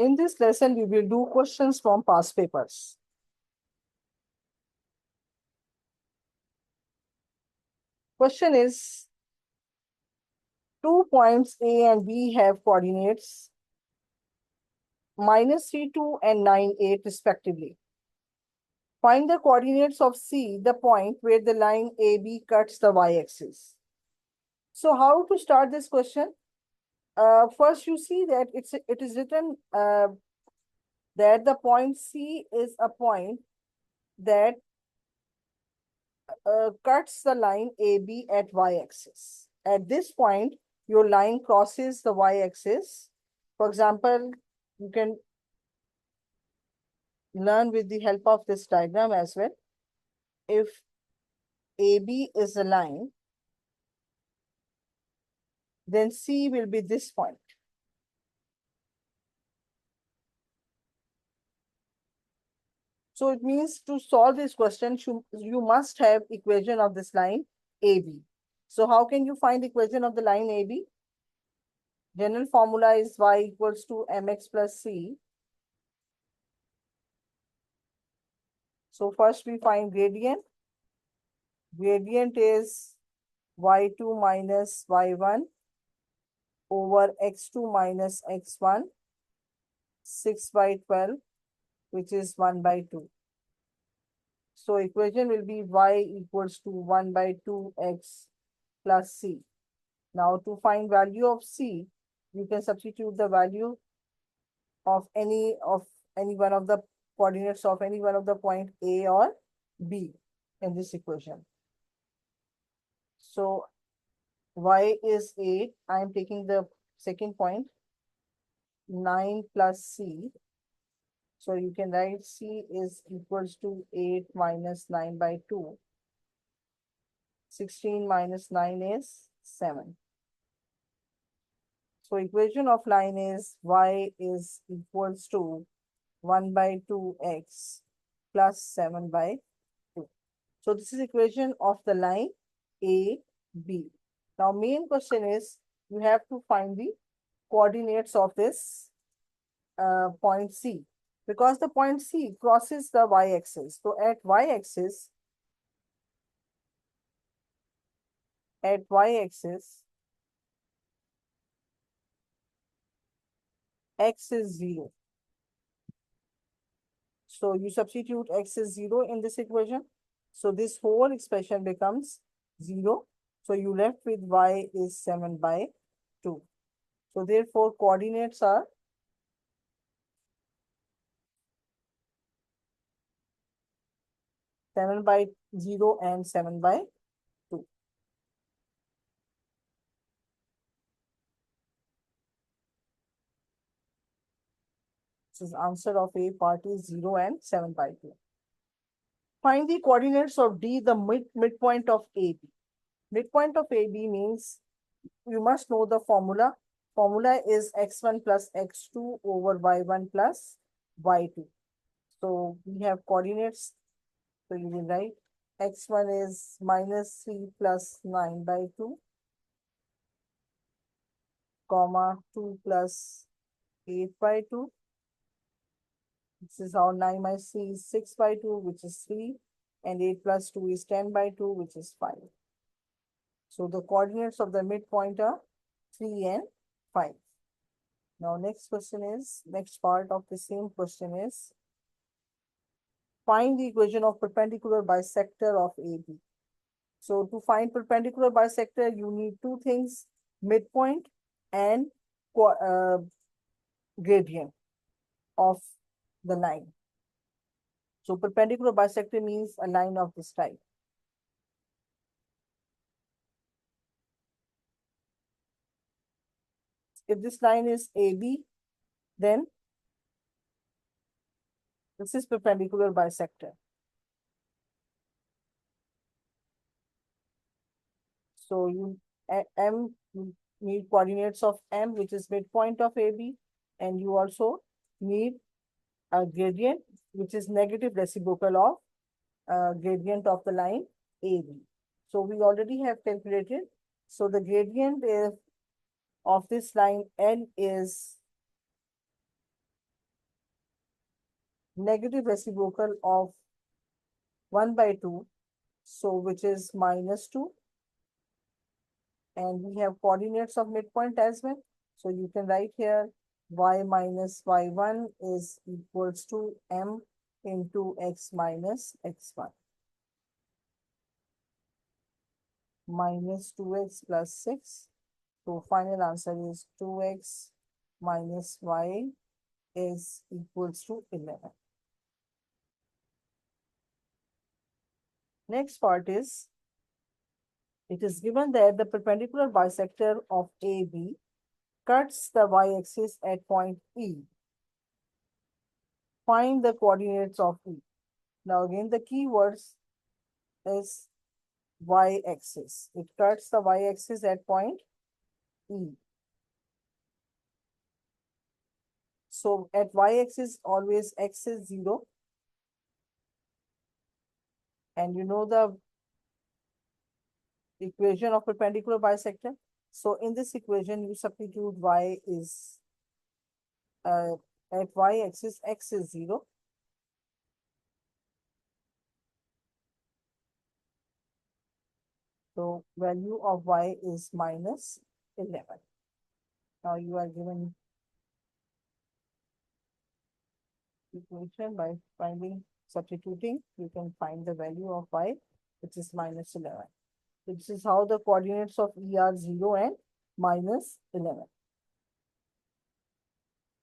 In this lesson, we will do questions from past papers. Question is, 2 points A and B have coordinates -32 and 98 respectively. Find the coordinates of C, the point where the line AB cuts the y-axis. So how to start this question? First, you see that it is written that the point C is a point that cuts the line AB at y-axis. At this point, your line crosses the y-axis. For example, you can learn with the help of this diagram as well. If AB is a line, then C will be this point. So it means to solve this question, you must have equation of this line AB. So how can you find equation of the line AB? General formula is y equals to mx plus c. So first we find gradient. Gradient is y2 minus y1 over x2 minus x1, 6 by 12, which is 1 by 2. So equation will be y equals to 1 by 2x plus c. Now to find value of c, you can substitute the value of any one of the coordinates of any one of the point A or B in this equation. So y is 8. I am taking the second point, 9 plus c. So you can write c is equals to 8 minus 9 by 2. 16 minus 9 is 7. So equation of line is y is equals to 1 by 2x plus 7 by 2. So this is equation of the line AB. Now main question is, you have to find the coordinates of this point C, because the point C crosses the y-axis. So at y-axis, x is 0. So you substitute x is 0 in this equation. So this whole expression becomes 0. So you left with y is 7 by 2. So therefore coordinates are 7 by 0 and 7 by 2. This is answer of A part is 0 and 7 by 2. Find the coordinates of D, the midpoint of AB. Midpoint of AB means you must know the formula. Formula is x1 plus x2 over y1 plus y2. So we have coordinates. So you will write x1 is minus 3 plus 9 by 2, comma 2 plus 8 by 2. This is how 9 minus 3 is 6 by 2, which is 3. And 8 plus 2 is 10 by 2, which is 5. So the coordinates of the midpoint are 3 and 5. Now next part of the same question is, find the equation of perpendicular bisector of AB. So to find perpendicular bisector, you need two things, midpoint and gradient of the line. So perpendicular bisector means a line of this type. If this line is AB, then this is perpendicular bisector. So you need coordinates of M, which is midpoint of AB, and you also need a gradient, which is negative reciprocal of gradient of the line AB. So we already have calculated. So the gradient of this line L is negative reciprocal of 1 by 2, so which is -2, and we have coordinates of midpoint as well. So you can write here y minus y1 is equals to m into x minus x1 minus 2x plus 6. So final answer is 2x minus y is equals to 11. Next part is, it is given that the perpendicular bisector of AB cuts the y-axis at point E. Find the coordinates of E. Now again, the keywords is y-axis. It cuts the y-axis at point E. So at y-axis, always x is 0. And you know the equation of perpendicular bisector. So in this equation, you substitute y is at y-axis, x is 0. So value of y is minus 11. Now you are given equation by substituting, you can find the value of y, which is minus 11. This is how the coordinates of E are 0 and minus 11.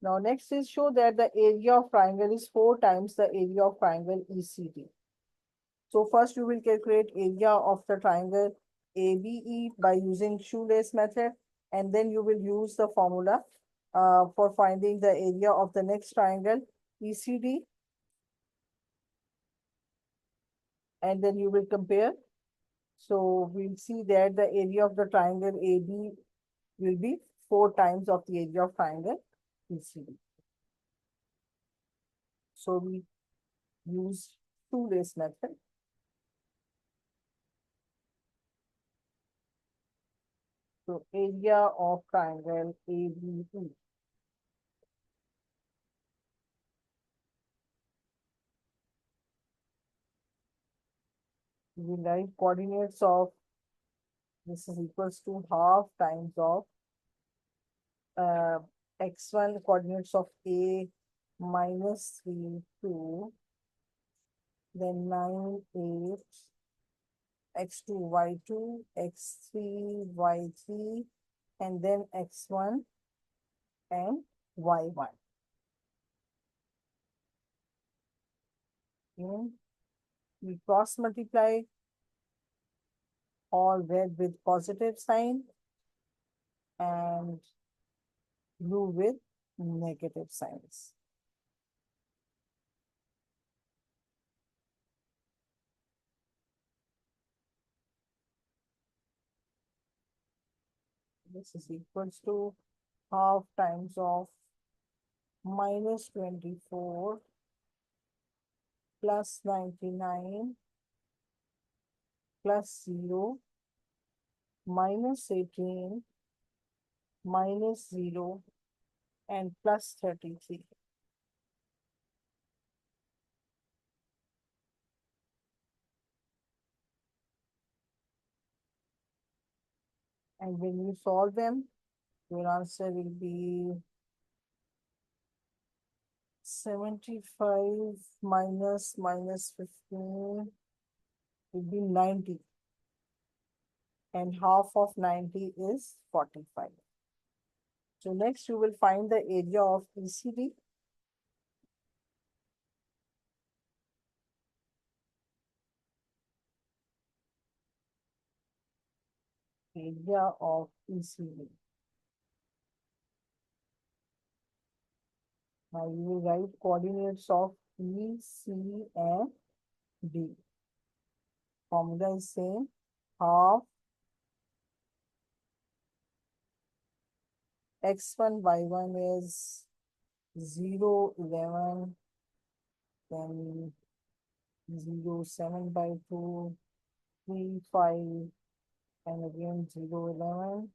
Now next is, show that the area of triangle is 4 times the area of triangle ECD. So first you will calculate area of the triangle ABE by using shoelace method, and then you will use the formula for finding the area of the next triangle ECD, and then you will compare. So we'll see that the area of the triangle AB will be 4 times of the area of triangle ECD. So we use shoelace method. So area of triangle ABE. We write coordinates of, this is equals to half times of x1 coordinates of A minus 3, 2, then 9, 8, x2, y2, x3, y3, and then x1 and y1. We cross multiply all red with positive sign and blue with negative signs. This is equals to half times of minus 24 plus 99 plus 0 minus 18 minus 0 and plus 33. And when you solve them, your answer will be 75 minus 15 will be 90. And half of 90 is 45. So next you will find the area of ECD. Area of ECD. Now you will write coordinates of E, C, and D. Formula is same, half x1, y1 is 0, 11, then 0, 7 by 2, 3, 5, and again 0, 11.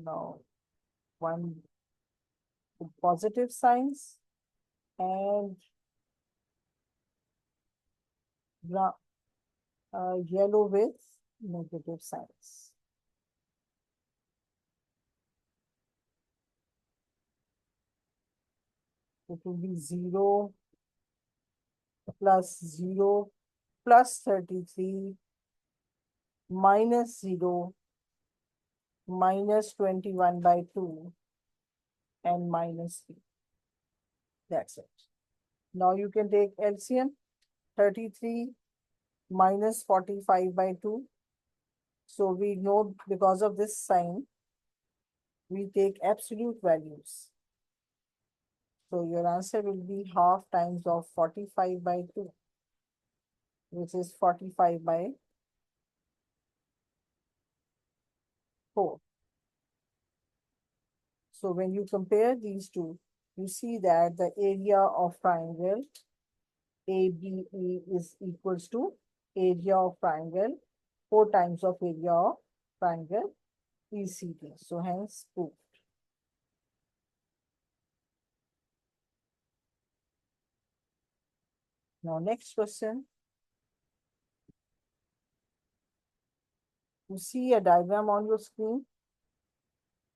Now, one with positive signs and yellow with negative signs. It will be 0 plus 0 plus 33 minus 0 minus 21 by 2 and minus 3. That's it. Now you can take LCM. 33 minus 45 by 2. So we know because of this sign, we take absolute values. So your answer will be half times of 45 by 2, which is 45 by 4. So when you compare these two, you see that the area of triangle ABE is equals to area of triangle 4 times of area of triangle ECT. So hence proved. Now next question. You see a diagram on your screen.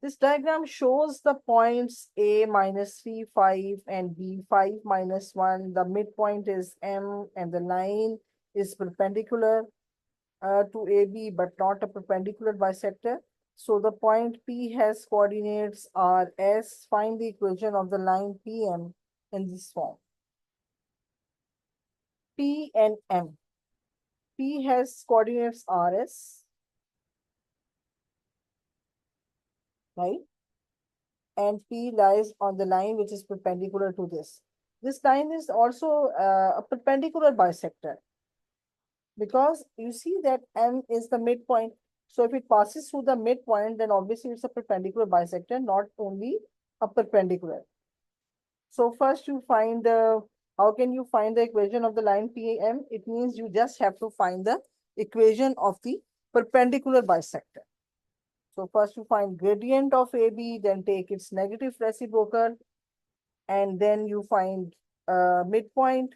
This diagram shows the points A minus 3, 5 and B 5 minus 1. The midpoint is M and the line is perpendicular to AB but not a perpendicular bisector. So the point P has coordinates are S. Find the equation of the line PM in this form. P and M. P has coordinates RS, right? And P lies on the line which is perpendicular to this. This line is also a perpendicular bisector because you see that M is the midpoint. So if it passes through the midpoint, then obviously it's a perpendicular bisector, not only a perpendicular. So first you find the, how can you find the equation of the line PAM? It means you just have to find the equation of the perpendicular bisector. So first you find gradient of AB, then take its negative reciprocal, and then you find midpoint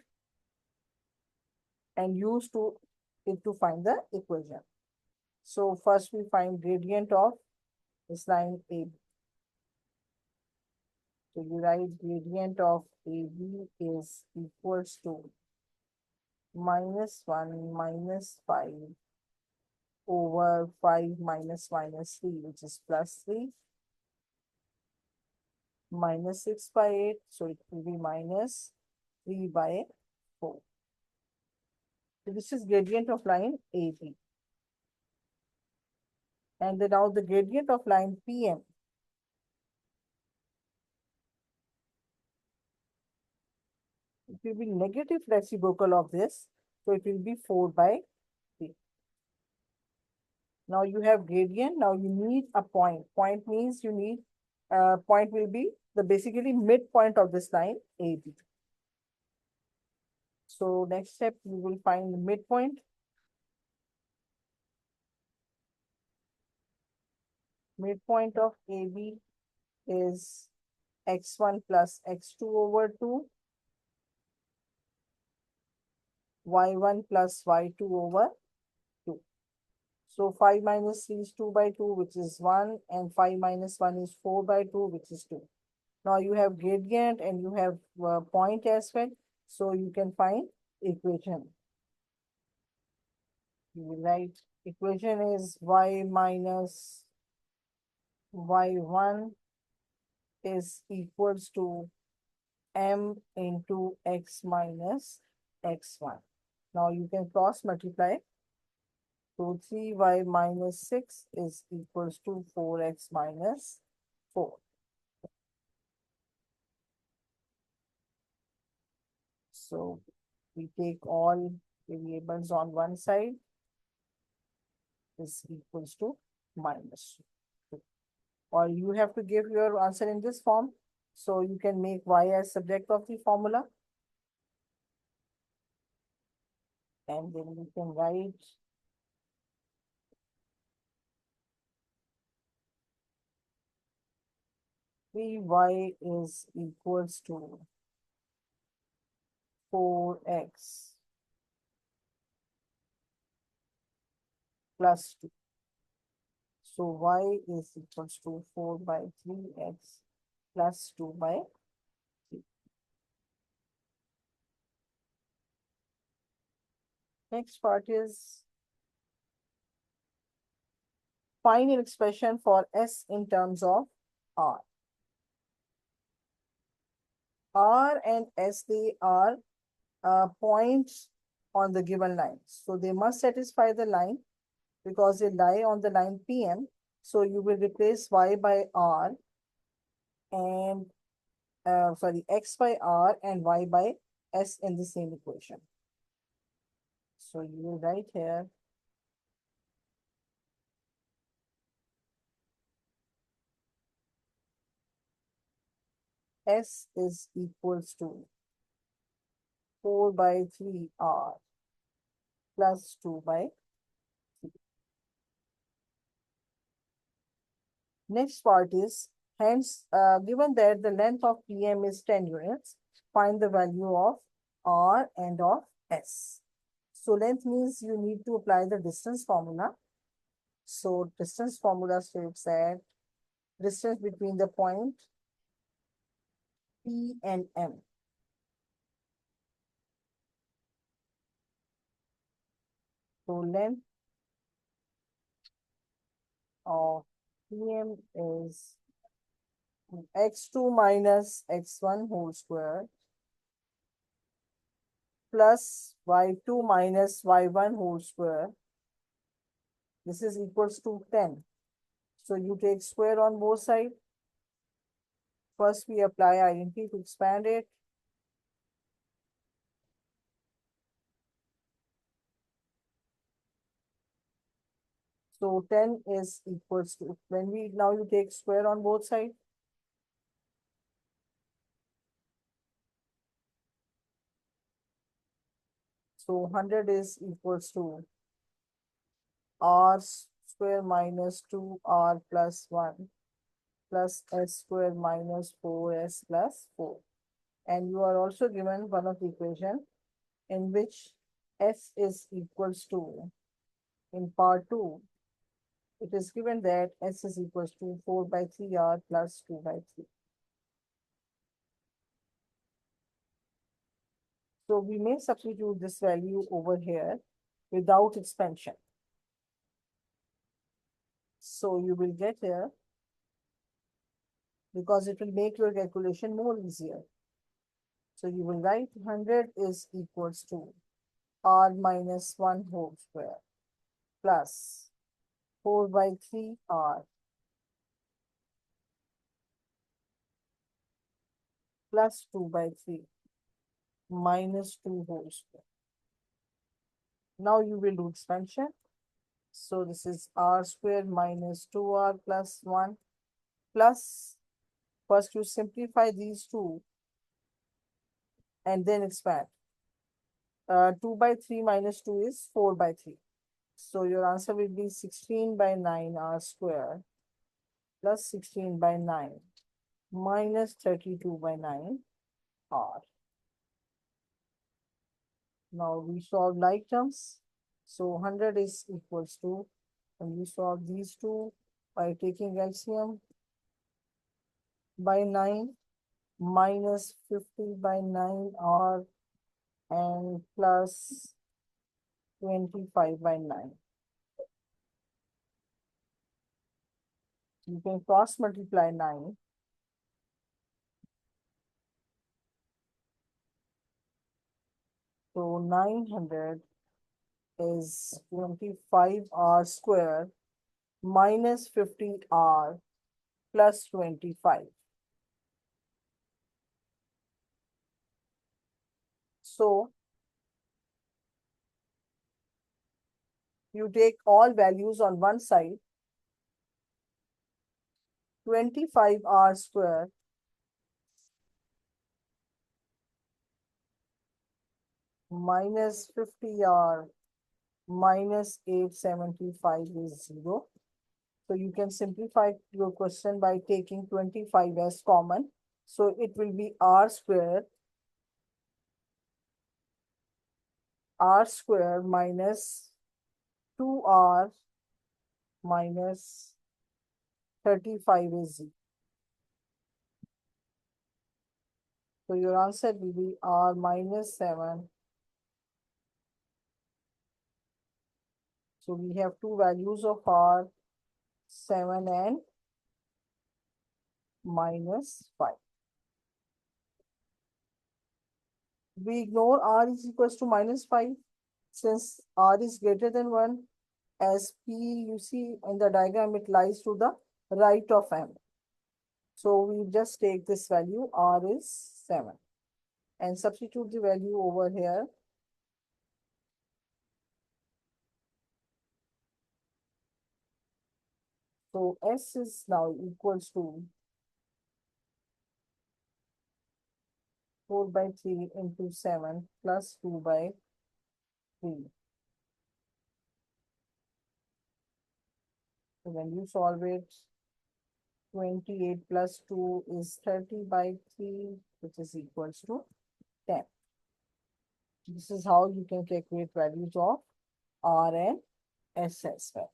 and use it to find the equation. So first we find gradient of this line AB. So you write gradient of AB is equals to minus 1 minus 5 over 5 minus 3, which is plus 3, minus 6 by 8. So it will be minus 3 by 4. So this is gradient of line AB. And then now the gradient of line PM. It will be negative reciprocal of this. So it will be 4 by 3. Now you have gradient. Now you need a point. Point means you need, point will be the basically midpoint of this line AB. So next step, you will find the midpoint. Midpoint of AB is x1 plus x2 over 2, y1 plus y2 over 2. So 5 minus 3 is 2 by 2, which is 1, and 5 minus 1 is 4 by 2, which is 2. Now you have gradient and you have point as well. So you can find equation. You will write equation is y minus y1 is equals to m into x minus x1. Now you can cross multiply. So 3y minus 6 is equals to 4x minus 4. So we take all variables on one side is equals to minus 2. Or you have to give your answer in this form. So you can make y as subject of the formula. And then you can write 3y is equals to 4x plus 2. So y is equals to 4 by 3x plus 2 by 3. Next part is find an expression for s in terms of r. R and S, they are points on the given line. So they must satisfy the line because they lie on the line PM. So you will replace y by r and x by r and y by s in the same equation. So you will write here s is equals to 4 by 3r plus 2 by 3. Next part is, hence, given that the length of PM is 10 units, find the value of R and of S. So length means you need to apply the distance formula. So distance formula states that distance between the point P and M. So length of PM is x2 minus x1 whole square plus y2 minus y1 whole square. This is equals to 10. So you take square on both sides. First we apply identity to expand it. So 10 is equals to, when we now you take square on both sides. So 100 is equals to r square minus 2r plus 1 plus s square minus 4s plus 4. And you are also given one of the equation in which s is equals to, in part 2, it is given that s is equals to 4 by 3r plus 2 by 3. So we may substitute this value over here without expansion. So you will get here, because it will make your calculation more easier. So you will write 100 is equals to r minus 1 whole square plus 4 by 3r plus 2 by 3 minus 2 whole square. Now you will do expansion. So this is r square minus 2r plus 1 plus, first you simplify these two and then expand. 2 by 3 minus 2 is 4 by 3. So your answer will be 16 by 9 r square plus 16 by 9 minus 32 by 9 r. Now we solve like terms. So 100 is equals to, and we solve these two by taking LCM, by 9 minus 50 by 9 r and plus 25 by 9. You can cross multiply 9. So 900 is 25r square minus 50r plus 25. So you take all values on one side. 25r square minus 50r minus 875 is 0. So you can simplify your question by taking 25 as common. So it will be r square minus 2r minus 35 is 0. So your answer will be r minus 7. So we have two values of r, 7 and minus 5. We ignore r is equals to minus 5 since r is greater than 1. As p, you see in the diagram, it lies to the right of m. So we just take this value, r is 7, and substitute the value over here. So s is now equals to 4 by 3 into 7 plus 2 by 3. So when you solve it, 28 plus 2 is 30 by 3, which is equals to 10. This is how you can calculate values of r and s as well.